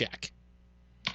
check.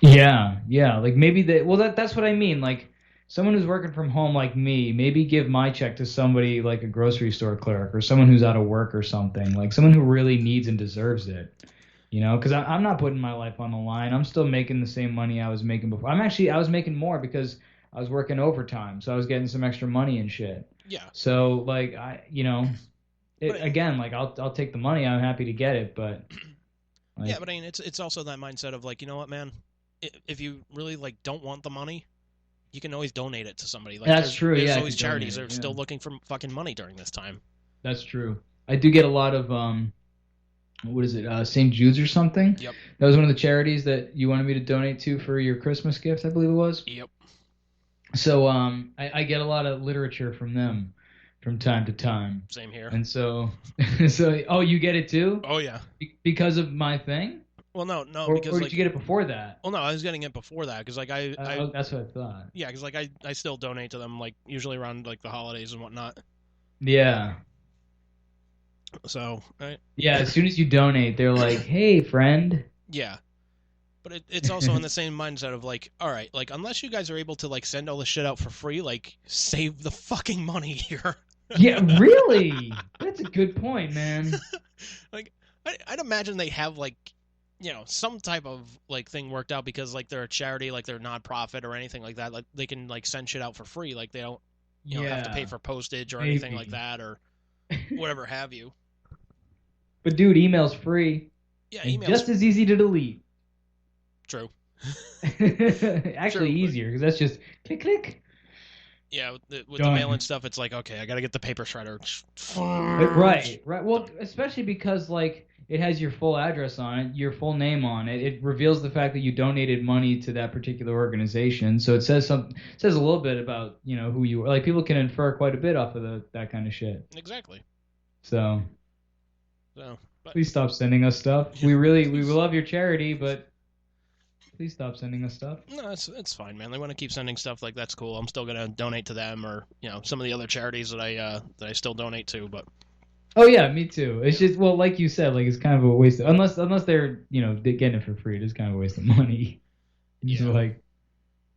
Yeah, yeah. Like maybe that's what I mean. Like someone who's working from home like me, maybe give my check to somebody like a grocery store clerk or someone who's out of work or something. Like someone who really needs and deserves it. Because I'm not putting my life on the line. I'm still making the same money I was making before. I was making more because I was working overtime, so I was getting some extra money and shit. Yeah. So like But again, like I'll take the money. I'm happy to get it, but yeah, like but I mean, it's also that mindset of like, you know what, man? If you really like don't want the money, you can always donate it to somebody. Like that's true. there's Yeah, I always could donate charities that it. are Yeah, still looking for fucking money during this time. that's true. I do get a lot of what is it? St. Jude's or something. Yep. That was one of the charities that you wanted me to donate to for your Christmas gift, I believe it was. Yep. So I get a lot of literature from them from time to time, Same here. and so oh, you get it too Oh yeah. because of my thing, Well, no, or because did you like, get it before that? well, no, I was getting it before that because like I, Oh, that's what I thought. yeah, because like I still donate to them like usually around like the holidays and whatnot. Yeah, So yeah. As soon as you donate, they're like, "Hey, friend." yeah, but it's also in the same mindset of like, all right, like unless you guys are able to like send all this shit out for free, like save the fucking money here. Yeah, really. That's a good point, man. Like I'd imagine they have like some type of like thing worked out because like they're a charity, like they're a nonprofit or anything like that. Like they can like send shit out for free, like they don't have to pay Yeah, for postage or anything like maybe. that or whatever have you. But dude, email's free Yeah, and emails just as easy to delete. true, Actually, true, but easier because that's just click click yeah, with the mail and done. stuff, it's like okay, I gotta get the paper shredder. Right, right. Well, especially because like it has your full address on it, your full name on it. It reveals the fact that you donated money to that particular organization. So it says says a little bit about who you are. Like people can infer quite a bit off of that kind of shit. Exactly. So So, but please stop sending us stuff. yeah, We please. love your charity, but please stop sending us stuff. No, it's fine, man. They want to keep sending stuff like that's cool. I'm still gonna donate to them or some of the other charities that I still donate to. But Oh yeah, me too. It's just well, like you said, like it's kind of a waste of, unless they're they're getting it for free. It is kind of a waste of money. Just yeah, like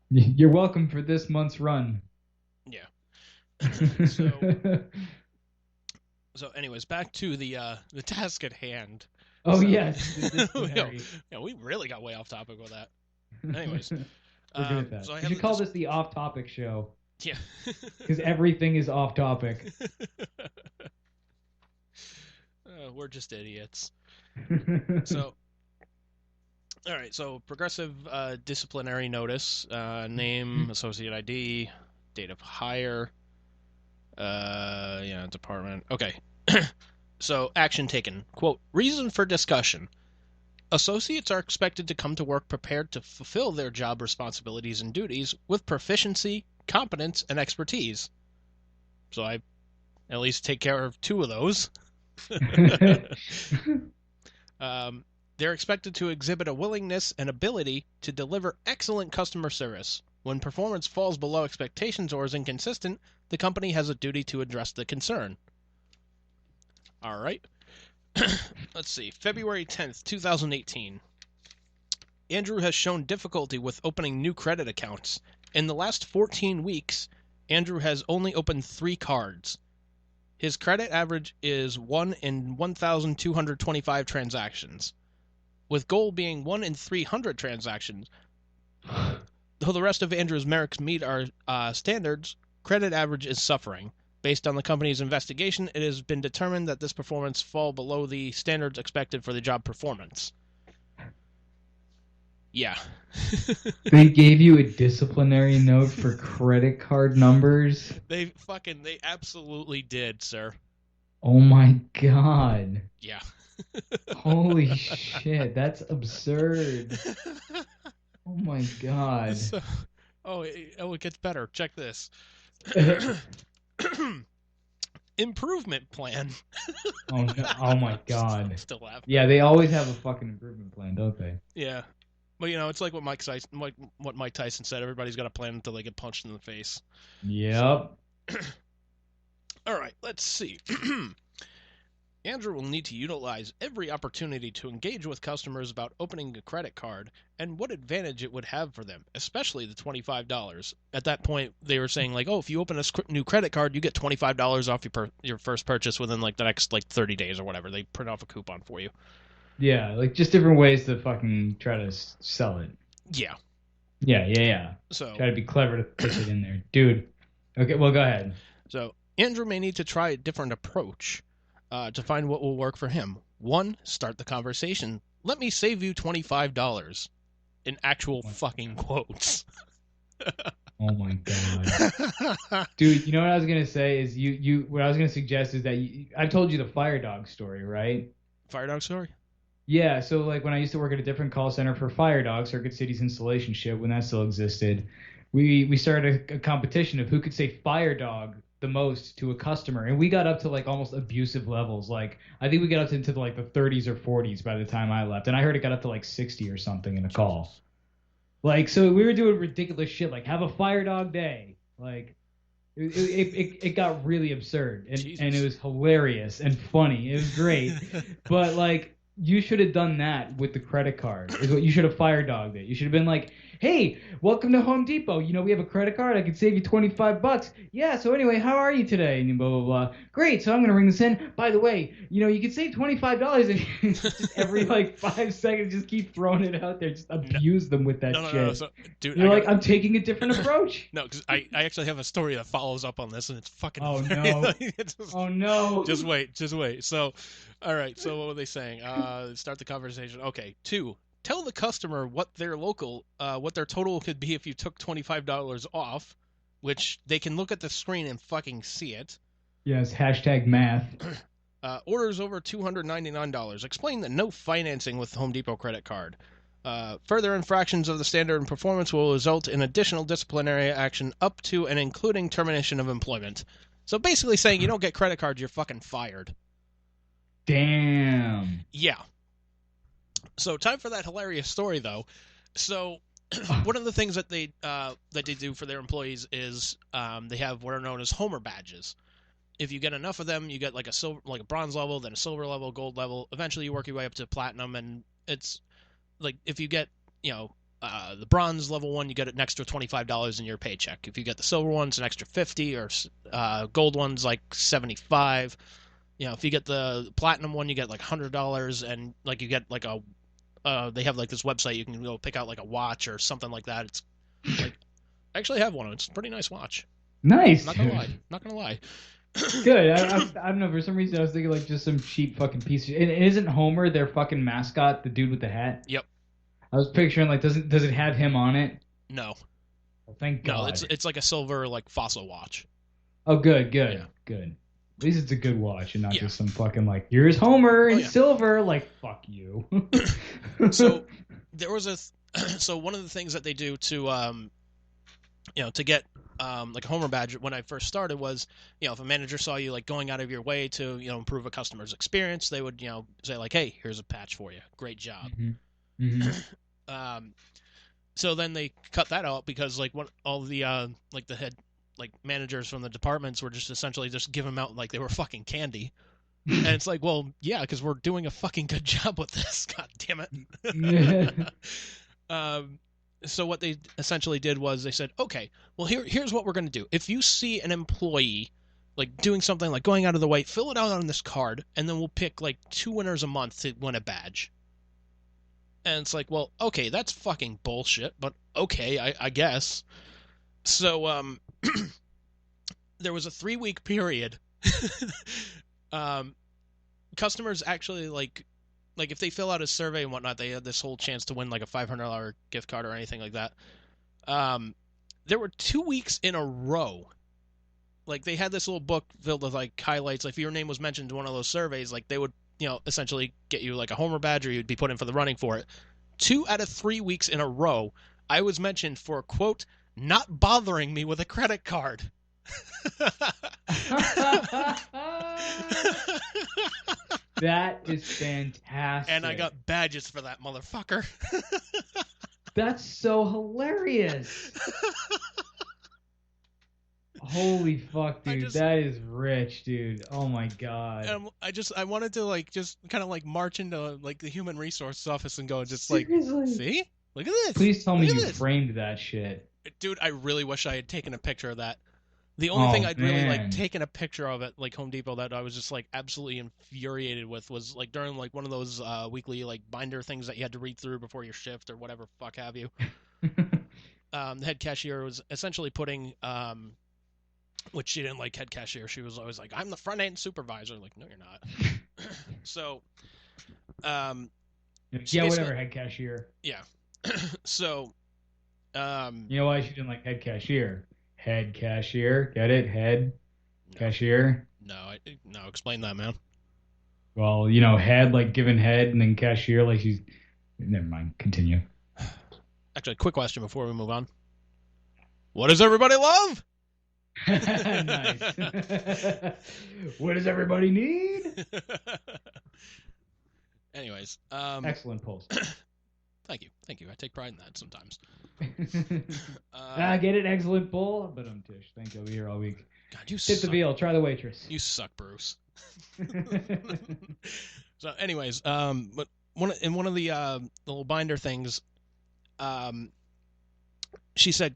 you're welcome for this month's run. yeah. so so anyways, back to the task at hand. Oh So yes, the disciplinary. we really got way off topic with that. Anyways, We're good at that. so I We have should call this. this the off-topic show Yeah. because everything is off topic. We're just idiots. So, all right. So, progressive disciplinary notice, name, associate ID, date of hire, department. Okay. So, action taken. Quote, reason for discussion. Associates are expected to come to work prepared to fulfill their job responsibilities and duties with proficiency, competence, and expertise. So, I at least take care of two of those. They're expected to exhibit a willingness and ability to deliver excellent customer service. When performance falls below expectations or is inconsistent, the company has a duty to address the concern. All right. Let's see. February 10th, 2018. Andrew has shown difficulty with opening new credit accounts. In the last 14 weeks, Andrew has only opened 3 cards. His credit average is 1 in 1,225 transactions, with goal being 1 in 300 transactions. Though the rest of Andrew's merits meet our standards, credit average is suffering. Based on the company's investigation, it has been determined that this performance fall below the standards expected for the job performance. Yeah. They gave you a disciplinary note for credit card numbers. They absolutely did, sir. Oh my God. Yeah. Holy shit, that's absurd. Oh my God. So, it gets better. Check this. Improvement plan. Oh no. Oh my God. Still laughing. Yeah, they always have a fucking improvement plan, don't they? Yeah. But it's like what Mike Tyson said. Everybody's got a plan until they get punched in the face. Yep. All right, let's see. Andrew will need to utilize every opportunity to engage with customers about opening a credit card and what advantage it would have for them, especially the $25. At that point, they were saying like, "Oh, if you open a new credit card, you get $25 off your first purchase within like the next like 30 days or whatever." They print off a coupon for you. Yeah, like just different ways to fucking try to sell it. Yeah. Yeah, yeah, yeah. So, Try to be clever to push it in there, dude. Okay, well, go ahead. so Andrew may need to try a different approach to find what will work for him. One, start the conversation. Let me save you $25 in actual Oh fucking my quotes. Oh my God. Dude, you know what I was gonna say is what I was gonna suggest is that I told you the fire dog story, right? Fire dog story? Yeah, so like when I used to work at a different call center for Fire Dog, Circuit City's installation ship, when that still existed, we started a competition of who could say Fire Dog the most to a customer, and we got up to like almost abusive levels. Like I think we got up into like the 30s or 40s by the time I left, and I heard it got up to like 60 or something in a call. Jesus. Like so we were doing ridiculous shit, like have a Fire Dog day, like. It got really absurd and it Jesus. was hilarious and funny. It was great. But like you should have done that with the credit card. Is what you should have fire dogged it. You should have been like, "Hey, welcome to Home Depot. You know we have a credit card. I can save you $25. Yeah. So anyway, how are you today?" And blah blah blah. Great. So I'm gonna ring this in. By the way, you can save $25. And just every like 5 seconds, just keep throwing it out there. Just No, abuse them with that no, no, no. shit. So, dude, You're like, I'm taking a different approach. no, because I actually have a story that follows up on this, and it's fucking. Oh no. Oh no. Just wait, just wait. So, all right. So what were they saying? Start the conversation. Okay. 2. Tell the customer what what their total could be if you took $25 off, which they can look at the screen and fucking see it. Yes, hashtag math. Orders over $299. Explain that no financing with Home Depot credit card. Further infractions of the standard and performance will result in additional disciplinary action up to and including termination of employment. So basically saying you don't get credit cards, you're fucking fired. Damn. Yeah. So time for that hilarious story, though. So one of the things that they do for their employees is they have what are known as Homer badges. If you get enough of them, you get like a bronze level, then a silver level, gold level. Eventually, you work your way up to platinum, and it's like if you get the bronze level one, you get an extra $25 in your paycheck. If you get the silver ones, an extra 50, or gold ones like 75. If you get the platinum one, you get like $100, and like you get like they have like this website you can go pick out like a watch or something like that. It's like I actually have one. It's a pretty nice watch. Nice. Not gonna lie. Not gonna lie. Good. I don't know. For some reason, I was thinking like just some cheap fucking piece of shit. And isn't Homer their fucking mascot, the dude with the hat? Yep. I was picturing like, does it have him on it? No. Oh, thank No, God. it's like a silver like fossil watch. Oh, good. Yeah. At least it's a good watch and not Yeah. just some fucking like, here's Homer in yeah. silver. Like, fuck you. So there was so one of the things that they do to to get like a Homer badge when I first started was, if a manager saw you like going out of your way to, improve a customer's experience, they would, say like, "Hey, here's a patch for you. Great job." Mm-hmm. So then they cut that out because like what all the like the head like managers from the departments were just essentially just giving them out like they were fucking candy. And it's like, well, yeah, because we're doing a fucking good job with this. God damn it. So what they essentially did was they said, okay, well, here's what we're going to do. If you see an employee like doing something like going out of the way, fill it out on this card, and then we'll pick like 2 winners a month to win a badge. And it's like, well, okay, that's fucking bullshit, but okay, I guess. So there was a 3-week period. Customers actually like if they fill out a survey and whatnot, they had this whole chance to win like a $500 gift card or anything like that. There were 2 weeks in a row. Like they had this little book filled with like highlights. Like if your name was mentioned in one of those surveys, like they would, essentially get you like a Homer badge or you'd be put in for the running for it. 2 out of 3 weeks in a row, I was mentioned for, quote, not bothering me with a credit card. That is fantastic. And I got badges for that motherfucker. That's so hilarious. Holy fuck, I dude. just That is rich, dude. Oh my God. I wanted to like just kind of like march into like the human resources office and go just like, Seriously. see, look at this, Please tell me look at you this, framed that shit. dude. I really wish I had taken a picture of that. The only thing Oh I'd really like man. taken a picture of at like Home Depot that I was just like absolutely infuriated with was like during like one of those weekly like binder things that you had to read through before your shift or whatever fuck have you. The head cashier was essentially putting which she didn't like head cashier. She was always like, I'm the front end supervisor. Like, no, you're not. So um she Yeah, basically whatever, head cashier. yeah. So um You know why she didn't like head cashier? Head cashier. Get it? Head no cashier. no explain that, man. Well, head like giving head and then cashier like she's. Never mind. Continue. Actually, quick question before we move on. What does everybody love? Nice. What does everybody need? Anyways, Excellent post. thank you. I take pride in that sometimes. Get it? Excellent pull. But I'm Tish. Thank you. I'll be here all week. God, you Tip the suck. veal. Try the waitress. You suck, Bruce. So, anyways, but one of the little binder things, um, she said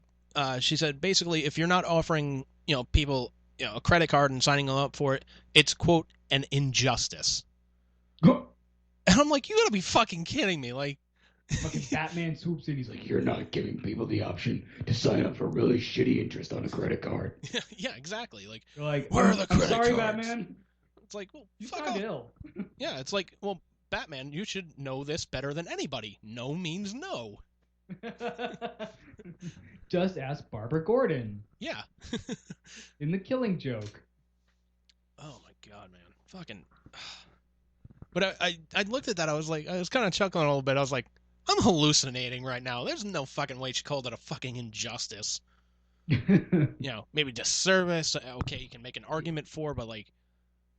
basically if you're not offering people a credit card and signing them up for it, it's quote an injustice. And I'm like, you gotta be fucking kidding me, like. Fucking Batman swoops in. He's like, "You're not giving people the option to sign up for really shitty interest on a credit card." Yeah, exactly. Like, You're like, where are the I'm credit sorry, cards? Batman. It's like, well, You fuck sound off. ill. Yeah, it's like, well, Batman, you should know this better than anybody. No means no. Just ask Barbara Gordon Yeah. in The Killing Joke. Oh my god, man, fucking. But I looked at that. I was like, I was kind of chuckling a little bit. I was like, I'm hallucinating right now. There's no fucking way she called it a fucking injustice. Maybe disservice. Okay, you can make an argument for, but like,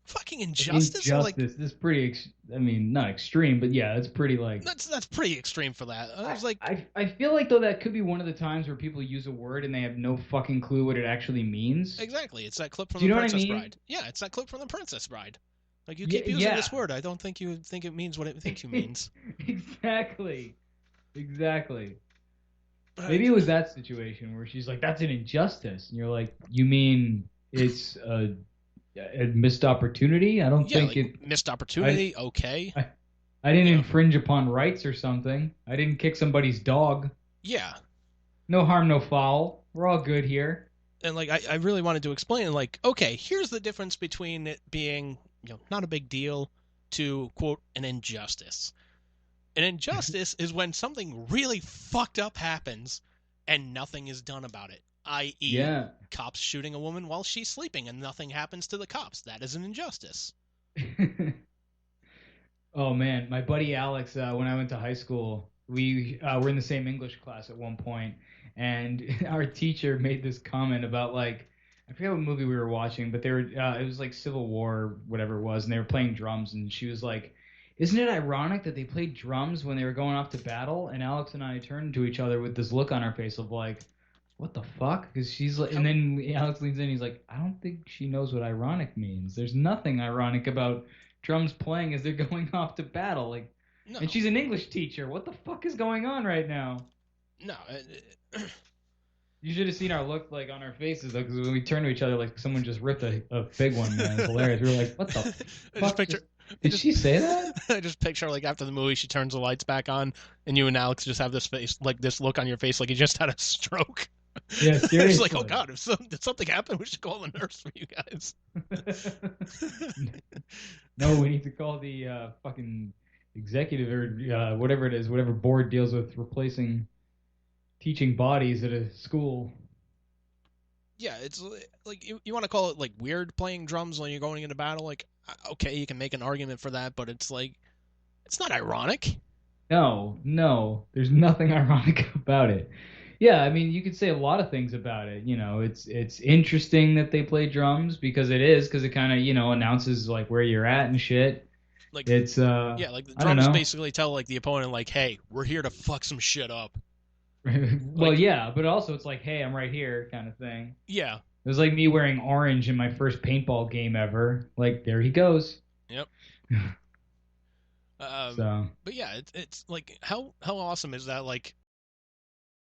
fucking injustice. Like, Injustice. This is pretty. I mean, not extreme, but yeah, it's pretty like. that's pretty extreme for that. I was like, I feel like though that could be one of the times where people use a word and they have no fucking clue what it actually means. exactly. It's that clip from Do you The know what I Princess mean? Bride. Yeah, it's that clip from The Princess Bride. Like, you Yeah, keep using yeah. this word. I don't think you think it means what it thinks you means. Exactly. Exactly. But Maybe it was that situation where she's like, "That's an injustice," and you're like, "You mean it's a missed opportunity? I don't yeah, think like, it. missed opportunity. Okay. I didn't infringe upon rights or something. I didn't kick somebody's dog. Yeah. No harm, no foul. We're all good here." And like, I really wanted to explain, like, okay, here's the difference between it being, not a big deal to quote an injustice. An injustice is when something really fucked up happens and nothing is done about it. I.e., Yeah. cops shooting a woman while she's sleeping and nothing happens to the cops. That is an injustice. Oh man, my buddy Alex, when I went to high school, we were in the same English class at one point, and our teacher made this comment about like I forget what movie we were watching, but they were it was like Civil War, whatever it was, and they were playing drums, and she was like, "Isn't it ironic that they played drums when they were going off to battle?" And Alex and I turned to each other with this look on our face of like, "What the fuck?" Because she's like, and then Alex leans in, he's like, "I don't think she knows what ironic means. There's nothing ironic about drums playing as they're going off to battle. Like, No. and she's an English teacher. What the fuck is going on right now?" No. You should have seen our look like on our faces because when we turned to each other, like someone just ripped a big one, man. It's hilarious. We were like, "What the I fuck?" just picture. Did she say that? I just picture like after the movie, she turns the lights back on, and you and Alex just have this face, like this look on your face, like you just had a stroke. Yeah, It's seriously. like, oh god, did something happen? We should call the nurse for you guys. No, we need to call the fucking executive or whatever it is, whatever board deals with replacing teaching bodies at a school. Yeah, it's like you want to call it like weird playing drums when you're going into battle. Like, okay, you can make an argument for that, but it's like it's not ironic. No, there's nothing ironic about it. Yeah, I mean, you could say a lot of things about it. It's interesting that they play drums because it kind of, announces like where you're at and shit. Like, It's yeah, like the I don't drums know. basically tell like the opponent like, hey, we're here to fuck some shit up. Well, Like, yeah, but also it's like, hey, I'm right here kind of thing. yeah, It was like me wearing orange in my first paintball game ever. Like, there he goes. Yep. Um, So, but yeah, it's like how awesome is that? Like